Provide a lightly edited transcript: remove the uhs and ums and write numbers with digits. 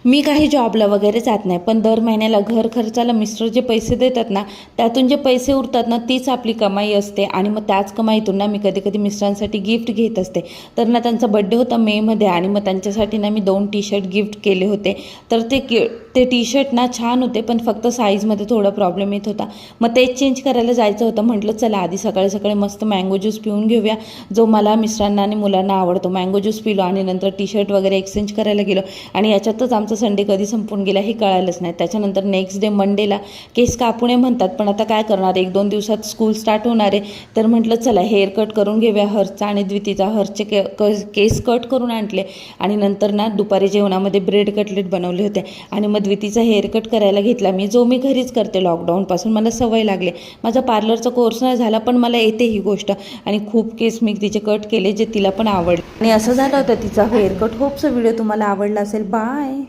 मी काही जॉबला वगैरे जात नाही, पण दर महिन्याला घर खर्चाला मिस्टर जे पैसे देतात ना, त्यातून जे पैसे उरतात ना, तीच आपली कमाई असते. आणि मग त्याच कमाईतून ना मी कधी कधी मिस्टरांसाठी गिफ्ट घेत असते. तर ना त्यांचा बड्डे होता मेमध्ये, आणि मग त्यांच्यासाठी ना मी 2 टी शर्ट गिफ्ट केले होते. तर ते टी शर्ट ना छान होते, पण फक्त साईजमध्ये थोडा प्रॉब्लेम येत होता. मग तेच चेंज करायला जायचं होतं. म्हटलं चला आधी सकाळी सकाळी मस्त मँगो ज्यूस पिऊन घेऊया, जो मला मिस्टरांना आणि मुलांना आवडतो. मँगो ज्यूस पिलो आणि नंतर टी शर्ट वगैरे एक्सचेंज करायला गेलो. आणि याच्यातच आमचा संडे कधी संपून गेला हे कळालंच नाही. त्याच्यानंतर नेक्स्ट डे मंडेला केस कापुणे म्हणतात, पण आता काय करणार, 1-2 दिवसात स्कूल स्टार्ट होणार आहे. तर म्हटलं चला हेअर कट करून घेऊया हर्षचा आणि द्वितीचा. हर्षचे केस कट करून आणले, आणि नंतर ना दुपारी जेवणामध्ये ब्रेड कटलेट बनवले होते. आणि मग द्वितीचा हेअर कट करायला घेतला मी, जो मी घरीच करते लॉकडाऊनपासून. मला सवय लागली. माझा पार्लरचा कोर्स नाही झाला, पण मला येते ही गोष्ट. आणि खूप केस मी तिचे कट केले, जे तिला पण आवडले. आणि असं झालं होतं तिचा हेअर कट. होपचा व्हिडिओ तुम्हाला आवडला असेल. बाय.